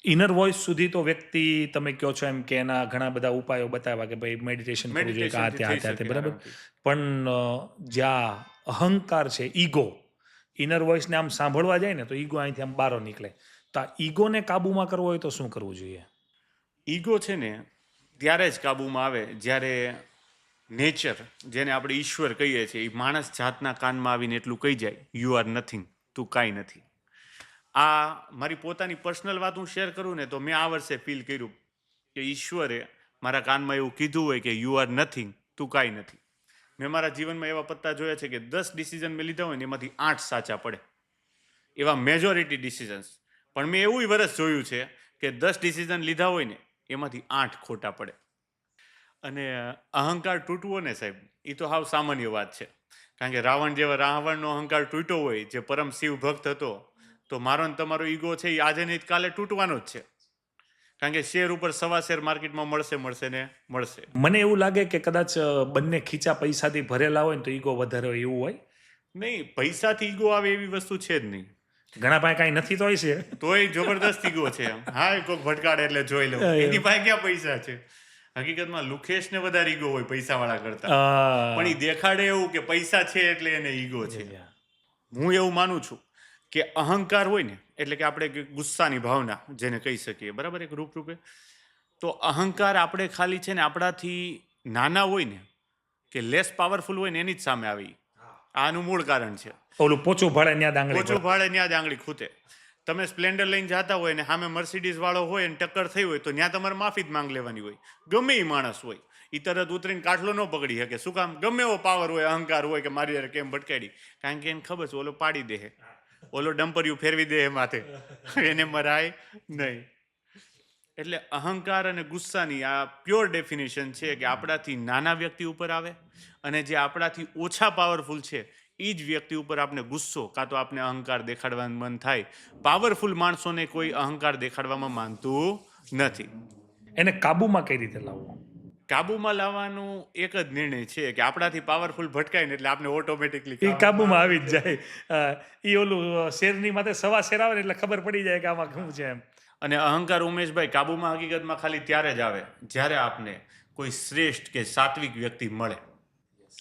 Inner voice સુધી તો વ્યક્તિ તમે કહો છો એમ કે એના ઘણા બધા ઉપાયો બતાવ્યા કે ભાઈ મેડિટેશન કરવું જોઈએ કે આ મેડિટેશનથી તે આ થઈ તે આ તે શકે બરાબર. આરામથી. પણ જ્યાં અહંકાર છે, ઈગો, ઇનર વોઇસને આમ સાંભળવા જાય ને તો ઈગો અહીંથી આમ બહાર નીકળે. તો આ ઈગોને કાબૂમાં કરવો હોય તો શું કરવું જોઈએ? ઈગો છે ને ત્યારે જ કાબૂમાં આવે જ્યારે નેચર, જેને આપણે ઈશ્વર કહીએ છીએ, એ માણસ જાતના કાનમાં આવીને એટલું કહી જાય, યુ આર નથિંગ, તું કાંઈ નથી. આ મારી પોતાની પર્સનલ વાત હું શેર કરું ને તો મેં આ વર્ષે ફીલ કર્યું કે ઈશ્વરે મારા કાનમાં એવું કીધું હોય કે યુ આર નથિંગ, તું કાંઈ નથી. મેં મારા જીવનમાં એવા પત્તા જોયા છે કે 10 ડિસિઝન મેં લીધા હોય ને એમાંથી 8 સાચા પડે, એવા મેજોરિટી ડિસિઝન્સ. પણ મેં એવું વર્ષ જોયું છે કે 10 ડિસિઝન લીધા હોય ને એમાંથી 8 ખોટા પડે. અને અહંકાર તૂટવો ને સાહેબ, એ તો હાવ સામાન્ય વાત છે. કારણ કે રાવણનો અહંકાર તૂટ્યો હોય, જે પરમ શિવ ભક્ત હતો, તો મારો ને તમારો ઈગો છે એ આજે નહીં કાલે તૂટવાનો જ છે. કારણ કે શેર ઉપર સવા શેર માર્કેટમાં મળશે ને મળશે. મને એવું લાગે કે કદાચ બંને ખીચા પૈસાથી ભરેલા હોય ને તો ઈગો વધારે હોય એવું હોય. નહીં, પૈસાથી ઈગો આવે એવી વસ્તુ છે જ નહીં. ઘણા પાસે કાંઈ નથી તો હોય છે. તોય જબરદસ્ત ઈગો છે. હા, કોઈક ભટકાડે એટલે જોઈ લઉં, એની પાસે ક્યાં પૈસા છે. હકીકતમાં લુકેશને વધારે ઈગો હોય પૈસાવાળા કરતા. પણ એ દેખાડે એવું કે પૈસા છે એટલે એને ઈગો છે. હું એવું માનું છું કે અહંકાર હોય ને એટલે કે આપણે ગુસ્સાની ભાવના જેને કહી શકીએ, બરાબર, એક રૂપે. તો અહંકાર આપણે ખાલી છે ને આપણાથી નાના હોય ને કે લેસ પાવરફુલ હોય ને એની જ સામે આવી. આનું મૂળ કારણ છે. ઓલું પોચું ભાડે ન્યા દાંગળી ઓછું ભાડે ત્યાં જ આંગળી ખૂતે. તમે સ્પ્લેન્ડર લઈને જતા હોય ને સામે મર્સિડીઝ વાળો હોય ને ટક્કર થઈ હોય તો ત્યાં તમારે માફી જ માંગ લેવાની હોય. ગમે એ માણસ હોય, એ તરત ઉતરીને કાટલો ન પકડી શકે. શું કામ? ગમે એવો પાવર હોય, અહંકાર હોય કે મારી યાર કેમ ભટકાડી. કારણ કે એને ખબર છે ઓલો પાડી દે, ઓલો ડમ્પરિયું ફેરવી દે માથે, એને મરાય નહીં. એટલે અહંકાર અને ગુસ્સાની આ પ્યોર ડેફિનેશન છે કે આપણાથી નાના વ્યક્તિ ઉપર આવે, અને જે આપણાથી ઓછા પાવરફુલ છે એ જ વ્યક્તિ ઉપર આપણે ગુસ્સો કાં તો આપણે અહંકાર દેખાડવાનું મન થાય. પાવરફુલ માણસોને કોઈ અહંકાર દેખાડવામાં માનતું નથી. એને કાબૂમાં કઈ રીતે લાવવો? કાબુમાં લાવવાનું એક જ નિર્ણય છે કે આપણાથી પાવરફુલ ભટકાય ને એટલે આપણે ઓટોમેટિકલી એ કાબૂમાં આવી જ જાય. એ ઓલું શેરની માથે સવા શેર આવે ને એટલે ખબર પડી જાય કે આમાં શું છે એમ. અને અહંકાર, ઉમેશભાઈ, કાબુમાં હકીકતમાં ખાલી ત્યારે જ આવે જ્યારે આપને કોઈ શ્રેષ્ઠ કે સાત્વિક વ્યક્તિ મળે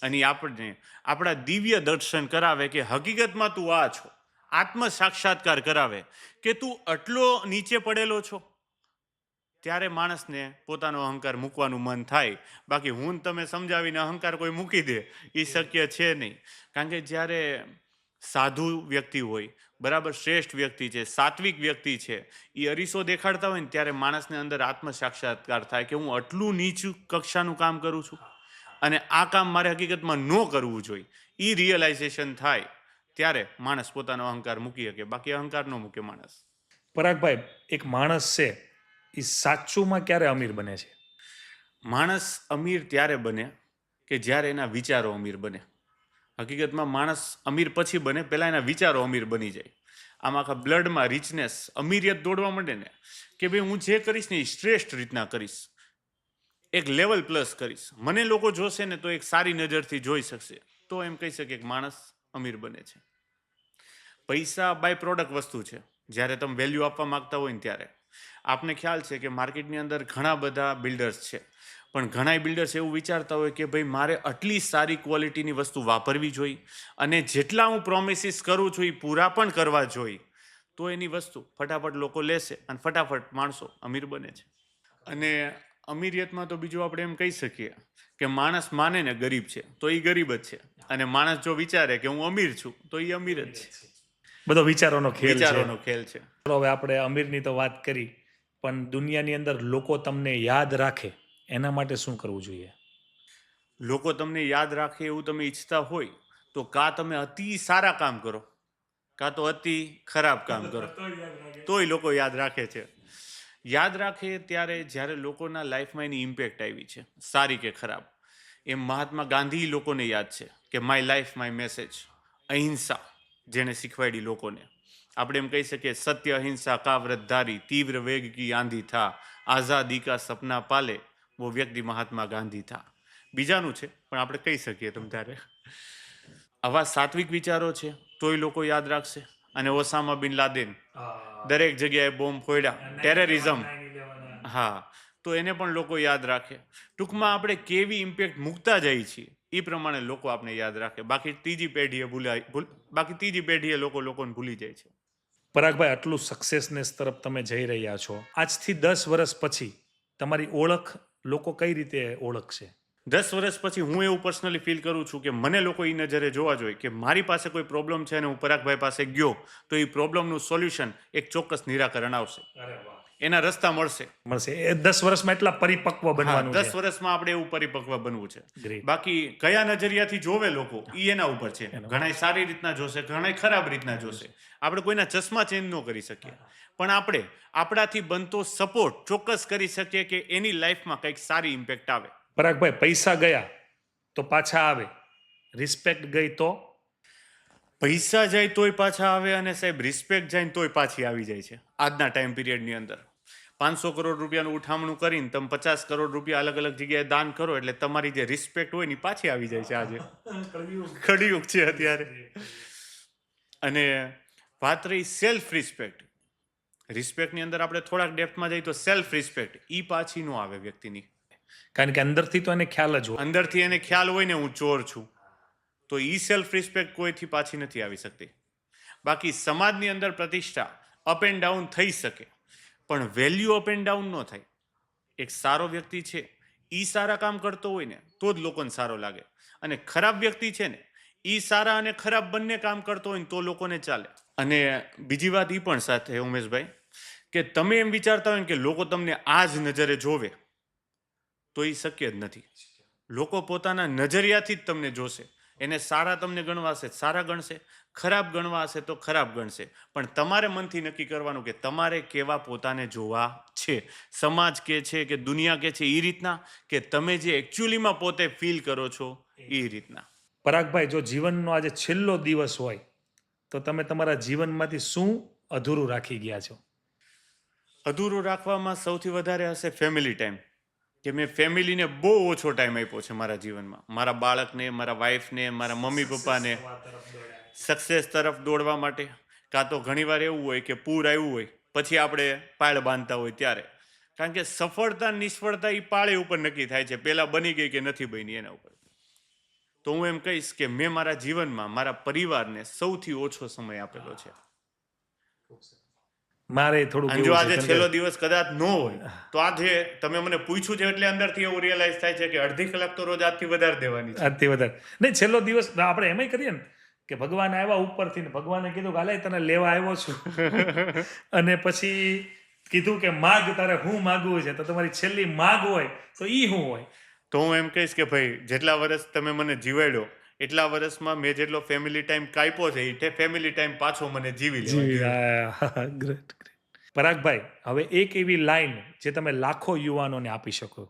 અને આપણને આપણા દિવ્ય દર્શન કરાવે કે હકીકતમાં તું આ છો, આત્મ સાક્ષાત્કાર કરાવે કે તું આટલો નીચે પડેલો છો. ત્યારે માણસને પોતાનો અહંકાર મૂકવાનું મન થાય. બાકી હું તમે સમજાવીને અહંકાર કોઈ મૂકી દે એ શક્ય છે નહીં. કારણ કે જ્યારે સાધુ વ્યક્તિ હોય, બરાબર, શ્રેષ્ઠ વ્યક્તિ છે, સાત્વિક વ્યક્તિ છે, એ અરીસો દેખાડતા હોય ને ત્યારે માણસને અંદર આત્મ સાક્ષાત્કાર થાય કે હું આટલું નીચું કક્ષાનું કામ કરું છું અને આ કામ મારે હકીકતમાં ન કરવું જોઈએ. એ રિયલાઇઝેશન થાય ત્યારે માણસ પોતાનો અહંકાર મૂકી શકે. બાકી અહંકાર ન મૂકે માણસ. પરાગભાઈ, એક માણસ છે એ સાચુમાં ક્યારે અમીર બને છે? માણસ અમીર ત્યારે બને કે જ્યારે એના વિચારો અમીર બને. હકીકતમાં માણસ અમીર પછી બને, પહેલાં એના વિચારો અમીર બની જાય. આમ આખા બ્લડમાં રિચનેસ, અમીરિયત દોડવા માંડે ને કે ભાઈ હું જે કરીશ ને એ શ્રેષ્ઠ રીતના કરીશ, એક લેવલ પ્લસ કરીશ, મને લોકો જોશે ને તો એક સારી નજરથી જોઈ શકશે, તો એમ કહી શકે કે માણસ અમીર બને છે. પૈસા બાય પ્રોડક્ટ વસ્તુ છે. જ્યારે તમે વેલ્યુ આપવા માંગતા હોય ને ત્યારે આપને ખ્યાલ છે કે માર્કેટની અંદર ઘણા બધા બિલ્ડર્સ છે, પણ ઘણા બિલ્ડર્સ એવું વિચારતા હોય કે ભાઈ મારે આટલી સારી ક્વોલિટીની વસ્તુ વાપરવી જોઈએ અને જેટલા હું પ્રોમિસીસ કરું છું એ પૂરા પણ કરવા જોઈએ, તો એની વસ્તુ ફટાફટ લોકો લેશે અને ફટાફટ માણસો અમીર બને છે. અને અમીરિયતમાં તો બીજું આપણે એમ કહી શકીએ કે માણસ માને ને ગરીબ છે તો એ ગરીબ જ છે, અને માણસ જો વિચારે કે હું અમીર છું તો એ અમીર જ છે. બધો વિચારોનો ખેલ છે. વિચારોનો ખેલ છે. હવે આપણે અમીરની તો વાત કરી, પણ દુનિયાની અંદર લોકો તમને યાદ રાખે એના માટે શું કરવું જોઈએ? લોકો તમને યાદ રાખે એવું તમે ઈચ્છતા હોય તો કાં તમે અતિ સારા કામ કરો, કાં તો અતિ ખરાબ કામ કરો, તોય લોકો યાદ રાખે છે. યાદ રાખે ત્યારે જ્યારે લોકોના લાઈફમાં એની ઇમ્પેક્ટ આવી છે, સારી કે ખરાબ. એમ મહાત્મા ગાંધી લોકોને યાદ છે કે માય લાઈફ માય મેસેજ, અહિંસા જેને શીખવાડી લોકોને. આપણે એમ કહી શકીએ સત્ય અહિંસા કા વ્રતધારી, તીવ્ર વેગ કી આંધી થા, આઝાદી કા સપના પાલે, वो વ્યક્તિ મહાત્મા ગાંધી થા. બીજાનું છે પણ આપણે કહી શકીએ તમ ત્યારે. આવા સાત્વિક વિચારો છે તોય લોકો યાદ રાખશે, અને ઓસામા બિન લાદેન દરેક જગ્યાએ બોમ્બ ફોડ્યા, ટેરરિઝમ. હા, તો એને પણ લોકો યાદ રાખે. ટૂંકમાં આપણે કેવી ઇમ્પેક્ટ મૂકતા જઈએ છીએ એ પ્રમાણે લોકો આપણે યાદ રાખે. બાકી ત્રીજી પેઢીએ લોકોને ભૂલી જાય છે. પરાગભાઈ, આટલું સક્સેસનેસ તરફ તમે જઈ રહ્યા છો, આજથી 10 વર્ષ પછી તમારી ઓળખ લોકો કઈ રીતે ઓળખશે? 10 વર્ષ પછી હું એવું પર્સનલી ફીલ કરું છું કે મને લોકો એ નજરે જોવા જોઈએ કે મારી પાસે કોઈ પ્રોબ્લેમ છે અને હું પરાગભાઈ પાસે ગયો તો એ પ્રોબ્લેમનું સોલ્યુશન એક ચોક્કસ નિરાકરણ આવશે, એના રસ્તા મળશે. એ 10 વર્ષમાં એટલા પરિપક્વ બનવાનું છે. 10 વર્ષમાં આપણે એવું પરિપક્વ બનવું છે. Great. બાકી કયા નજરિયાથી જોવે લોકો એ એના ઉપર છે. ઘણા સારી રીતના જોશે, ઘણા ખરાબ રીતના જોશે. આપણે કોઈના ચશ્મા ચેન્જ ન કરી શકીએ, પણ આપણે આપણાથી બનતો સપોર્ટ ચોક્કસ કરી શકીએ કે એની લાઈફમાં કંઈક સારી ઇમ્પેક્ટ આવે. પરાગભાઈ, પૈસા ગયા તો પાછા આવે, રિસ્પેક્ટ ગઈ તો? પૈસા જાય તોય પાછા આવે અને સાહેબ રિસ્પેક્ટ જાય તોય પાછી આવી જાય છે. આજના ટાઈમ પિરિયડની અંદર 500 કરોડ રૂપિયાનું ઉઠામણું કરીને તમે 50 કરોડ રૂપિયા અલગ અલગ જગ્યાએ દાન કરો એટલે તમારી જે રિસ્પેક્ટ હોય ને પાછી આવી જાય છે. આજે કળિયુગ છે અત્યારે. અને વાત રહી સેલ્ફ રિસ્પેક્ટ. રિસ્પેક્ટની અંદર આપણે થોડાક ડેપ્થમાં જઈએ તો સેલ્ફ રિસ્પેક્ટ એ પાછી ન આવે વ્યક્તિની. કારણ કે અંદરથી તો એને ખ્યાલ જ હોય. અંદરથી એને ખ્યાલ હોય ને હું ચોર છું, તો એ સેલ્ફ રિસ્પેક્ટ કોઈથી પાછી નથી આવી શકતી. બાકી સમાજની અંદર પ્રતિષ્ઠા અપ એન્ડ ડાઉન થઈ શકે, પણ વેલ્યુ અપ એન્ડ ડાઉન ન થાય. એક સારો વ્યક્તિ છે એ સારા કામ કરતો હોય ને તો જ લોકોને સારો લાગે, અને ખરાબ વ્યક્તિ છે ને એ સારા અને ખરાબ બંને કામ કરતો હોય ને તો લોકોને ચાલે. અને બીજી વાત એ પણ સાથે ઉમેશભાઈ, કે તમે એમ વિચારતા હોય ને કે લોકો તમને આ જ નજરે જોવે તો એ શક્ય જ નથી. લોકો પોતાના નજરિયાથી જ તમને જોશે. એને સારા તમને ગણવાશે સારા ગણશે, ખરાબ ગણવા હશે તો ખરાબ ગણશે. પણ તમારે મનથી નક્કી કરવાનું કે તમારે કેવા પોતાને જોવા છે. સમાજ કે છે કે દુનિયા કે છે એ રીતના, કે તમે જે એકચ્યુઅલીમાં પોતે ફીલ કરો છો એ રીતના. પરાગભાઈ, જો જીવનનો આજે છેલ્લો દિવસ હોય તો તમે તમારા જીવનમાંથી શું અધૂરું રાખી ગયા છો? અધૂરું રાખવામાં સૌથી વધારે હશે ફેમિલી ટાઈમ. કે મેં ફેમિલીને બહુ ઓછો ટાઈમ આપ્યો છે મારા જીવનમાં. મારા બાળકને, મારા વાઈફને, મારા મમ્મી પપ્પાને સક્સેસ તરફ દોડવા માટે. કાં તો ઘણીવાર એવું હોય કે પૂર આવ્યું હોય પછી આપણે પાળ બાંધતા હોય ત્યારે. કારણ કે સફળતા નિષ્ફળતા એ પાળે ઉપર નક્કી થાય છે, પહેલાં બની ગઈ કે નથી બની એના ઉપર. તો હું એમ કહીશ કે મેં મારા જીવનમાં મારા પરિવારને સૌથી ઓછો સમય આપેલો છે. મારે થોડું અને જો આજે છેલ્લો દિવસ કદાચ ન હોય તો આજે તમે મને પૂછ્યું છે એટલે અંદરથી એવું રિયલાઇઝ થાય છે કે અડધી કલાક તો રોજ આજથી વધારે દેવાની છે. આજથી વધારે નહીં. છેલ્લો દિવસ આપણે એમ કરીએ ને કે ભગવાન આવ્યા ઉપરથી ને ભગવાને કીધું કે હાલે તને લેવા આવ્યો છું અને પછી કીધું કે માગ, તારે હું માગવું છે, તો તમારી છેલ્લી માગ હોય તો ઈ શું હોય? તો હું એમ કહીશ કે ભાઈ જેટલા વર્ષ તમે મને જીવાડ્યો એટલા વર્ષમાં મેં જેટલો ફેમિલી ટાઈમ કાપ્યો છે એ ફેમિલી ટાઈમ પાછો મને જીવી લેવા. ગ્રેટ. પરાગભાઈ, હવે એક એવી લાઈન જે તમે લાખો યુવાનોને આપી શકો.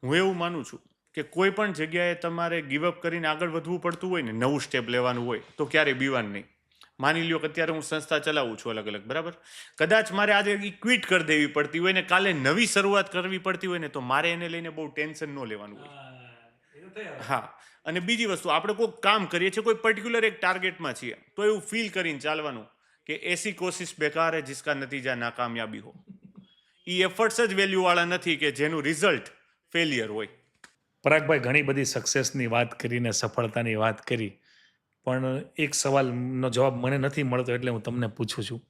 હું એવું માનું છું કે કોઈ પણ જગ્યાએ તમારે ગીવઅપ કરીને આગળ વધવું પડતું હોય ને, નવું સ્ટેપ લેવાનું હોય તો ક્યારેય બીવાનું નહીં. માની લ્યો કે અત્યારે હું સંસ્થા ચલાવું છું અલગ અલગ, બરાબર. કદાચ મારે આજે ક્વિટ કરી દેવી પડતી હોય ને કાલે નવી શરૂઆત કરવી પડતી હોય ને તો મારે એને લઈને બહુ ટેન્શન ન લેવાનું હોય. હા, અને બીજી વસ્તુ, આપણે કોઈ કામ કરીએ છીએ, કોઈ પર્ટિક્યુલર એક ટાર્ગેટમાં છીએ તો એવું ફીલ કરીને ચાલવાનું કે એસી કોશિશ બેકાર હે જિસકા નતીજા નાકામયાબી હો. એ એફર્ટ્સ જ વેલ્યુવાળા નથી કે જેનું રિઝલ્ટ ફેલિયર હોય. પરાગભાઈ, ઘણી બધી સક્સેસની વાત કરીને, સફળતાની વાત કરી, પણ એક સવાલનો જવાબ મને નથી મળતો એટલે હું તમને પૂછું છું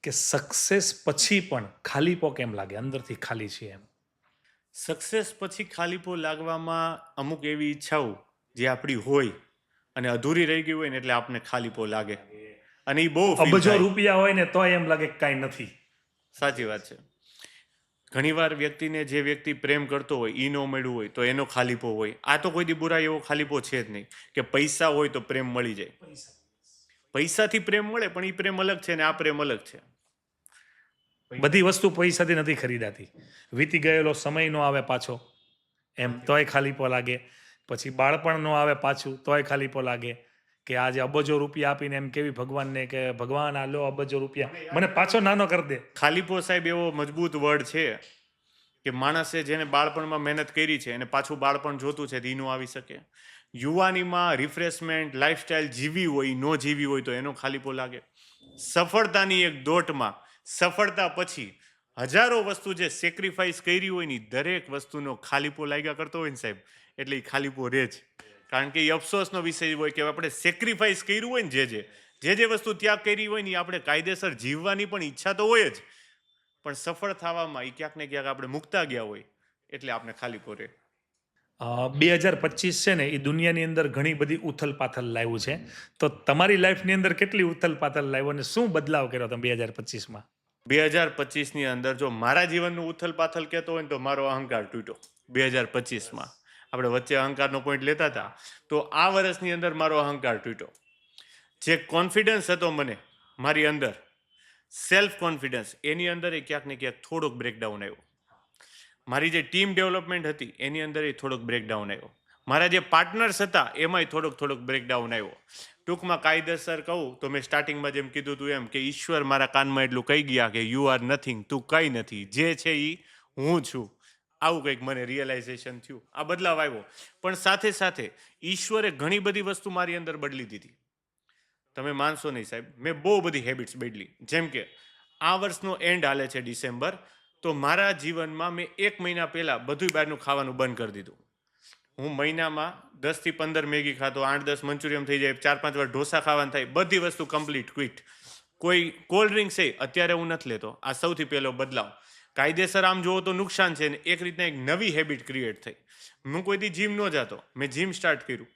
કે સક્સેસ પછી પણ ખાલીપો કેમ લાગે? અંદરથી ખાલી છે એમ. સક્સેસ પછી ખાલીપો લાગવામાં અમુક એવી ઈચ્છાઓ જે આપણી હોય અને અધૂરી રહી ગઈ હોય ને એટલે આપણને ખાલીપો લાગે, અને એ બહુ અબજો રૂપિયા હોય ને તો એમ લાગે કે કાંઈ નથી. સાચી વાત છે. ઘણીવાર વ્યક્તિને જે વ્યક્તિ પ્રેમ કરતો હોય એ ન મળ્યું હોય તો એનો ખાલીપો હોય. આ તો કોઈ દી બુરા એવો ખાલીપો છે જ નહીં કે પૈસા હોય તો પ્રેમ મળી જાય. પૈસાથી પ્રેમ મળે પણ એ પ્રેમ અલગ છે ને આ પ્રેમ અલગ છે. બધી વસ્તુ પૈસાથી નથી ખરીદાતી. વીતી ગયેલો સમય નો આવે પાછો એમ તોય ખાલીપો લાગે. પછી બાળપણ નો આવે પાછું તોય ખાલીપો લાગે. કે આજે અબજો રૂપિયા આપીને એમ કેવી ભગવાનને કે ભગવાન આ લો અબજો રૂપિયા, મને પાછો નાનો કરી દે. ખાલીપો સાહેબ એવો મજબૂત વર્ડ છે કે માણસે જેને બાળપણમાં મહેનત કરી છે એને પાછું બાળપણ જોતું છે એ ન આવી શકે. યુવાનીમાં રિફ્રેશમેન્ટ લાઈફસ્ટાઈલ જીવી હોય ન જીવી હોય તો એનો ખાલીપો લાગે. સફળતાની એક દોટમાં સફળતા પછી હજારો વસ્તુ જે સેક્રિફાઈસ કરી હોય ની દરેક વસ્તુનો ખાલીપો લાગ્યા કરતો હોય ને સાહેબ, એટલે એ ખાલીપો રહે જ. કારણ કે એ અફસોસનો વિષય હોય કે આપણે સેક્રિફાઈસ કર્યું હોય ને જે વસ્તુ ત્યાગ કરી હોય ને આપણે કાયદેસર જીવવાની પણ ઈચ્છા તો હોય જ, પણ સફળ થવામાં એ ક્યાંક ને ક્યાંક આપણે મુકતા ગયા હોય એટલે આપણે ખાલીપો રહે. 2025 છે ને એ દુનિયાની અંદર ઘણી બધી ઉથલ પાથલ લાવ્યું છે, તો તમારી લાઈફની અંદર કેટલી ઉથલ પાથલ લાવ્યો અને શું બદલાવ કર્યો તમે 2025માં? 2025ની અંદર જો મારા જીવનનું ઉથલ પાથલ કહેતો હોય ને તો મારો અહંકાર તૂટ્યો 2025માં. આપણે વચ્ચે અહંકારનો પોઈન્ટ લેતા હતા, તો આ વર્ષની અંદર મારો અહંકાર તૂટ્યો. જે કોન્ફિડન્સ હતો મને મારી અંદર, સેલ્ફ કોન્ફિડન્સ, એની અંદર એ ક્યાંક ને ક્યાંક થોડોક બ્રેકડાઉન આવ્યો. મારી જે ટીમ ડેવલપમેન્ટ હતી એની અંદર એ થોડોક બ્રેકડાઉન આવ્યો. મારા જે પાર્ટનર્સ હતા એમાંય થોડોક બ્રેકડાઉન આવ્યો. ટૂંકમાં કાયદેસર કહું તો મેં સ્ટાર્ટિંગમાં જેમ કીધું હતું એમ કે ઈશ્વર મારા કાનમાં એટલું કહી ગયા કે યુ આર નથિંગ, તું કંઈ નથી, જે છે એ હું છું. આવું કંઈક મને રિયલાઇઝેશન થયું. આ બદલાવ આવ્યો. પણ સાથે સાથે ઈશ્વરે ઘણી બધી વસ્તુ મારી અંદર બદલી દીધી. તમે માનશો નહીં સાહેબ, મેં બહુ બધી હેબિટ્સ બદલી. જેમ કે આ વર્ષનો એન્ડ હાલે છે ડિસેમ્બર, તો મારા જીવનમાં મેં 1 મહિના પહેલાં બધું બહારનું ખાવાનું બંધ કરી દીધું. હું મહિનામાં 10 થી 15 મેગી ખાતો, 8-10 મંચુરિયમ થઈ જાય, 4-5 વાર ઢોસા ખાવાનું થાય, બધી વસ્તુ કમ્પ્લીટ ક્વિટ. કોઈ કોલ્ડ ડ્રિંક્સ છે અત્યારે હું નથી લેતો. આ સૌથી પહેલો બદલાવ. કાયદેસર આમ જુઓ તો નુકસાન છે ને એક રીતના એક નવી હેબિટ ક્રિએટ થઈ. હું કોઈથી જીમ ન જતો, મેં જીમ સ્ટાર્ટ કર્યું.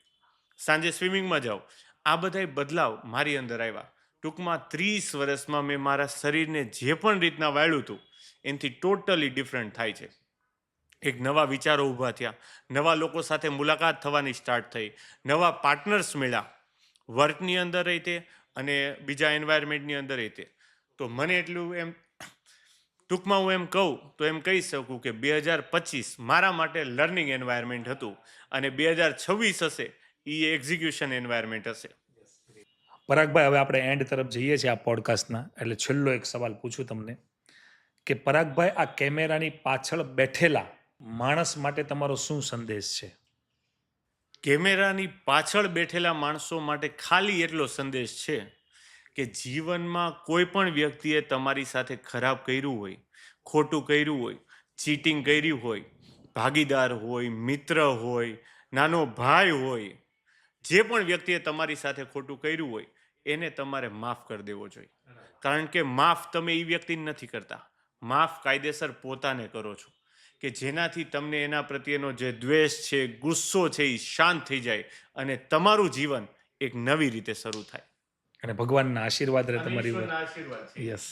સાંજે સ્વિમિંગમાં જાઉં. આ બધાય બદલાવ મારી અંદર આવ્યા. ટૂંકમાં 30 વર્ષમાં મેં મારા શરીરને જે પણ રીતના વાળ્યું હતું એનાથી ટોટલી ડિફરન્ટ થાય છે. એક નવા વિચારો ઊભા થયા, નવા લોકો સાથે મુલાકાત થવાની સ્ટાર્ટ થઈ, નવા પાર્ટનર્સ મળ્યા, વર્કની અંદર તે અને બીજા એન્વાયરમેન્ટની અંદર તે. તો મને એટલું એમ ટૂંકમાં હું એમ કહું તો એમ કહી શકું કે 2025 મારા માટે લર્નિંગ એન્વાયરમેન્ટ હતું અને 2026 હશે એ એક્ઝિક્યુશન એન્વાયરમેન્ટ હશે. પરાગભાઈ, હવે આપણે એન્ડ તરફ જઈએ છીએ આ પોડકાસ્ટના, એટલે છેલ્લો એક સવાલ પૂછું તમને કે પરાગભાઈ, આ કેમેરાની પાછળ બેઠેલા માણસ માટે તમારો શું સંદેશ છે? કેમેરાની પાછળ બેઠેલા માણસો માટે ખાલી એટલો સંદેશ છે કે જીવનમાં કોઈ પણ વ્યક્તિએ તમારી સાથે ખરાબ કર્યું હોય, ખોટું કર્યું હોય, ચીટિંગ કર્યું હોય, ભાગીદાર હોય, મિત્ર હોય, નાનો ભાઈ હોય, જે પણ વ્યક્તિએ તમારી સાથે ખોટું કર્યું હોય એને તમારે માફ કરી દેવો જોઈએ. કારણ કે માફ તમે એ વ્યક્તિને નથી કરતા, માફ કાયદેસર પોતાને કરો છો, કે જેનાથી તમને એના પ્રત્યેનો જે દ્વેષ છે, ગુસ્સો છે એ શાંત થઈ જાય અને તમારું જીવન એક નવી રીતે શરૂ થાય. અને ભગવાનના આશીર્વાદ રહે તમારી ઉપર. ઈશ્વરના આશીર્વાદ છે. યસ.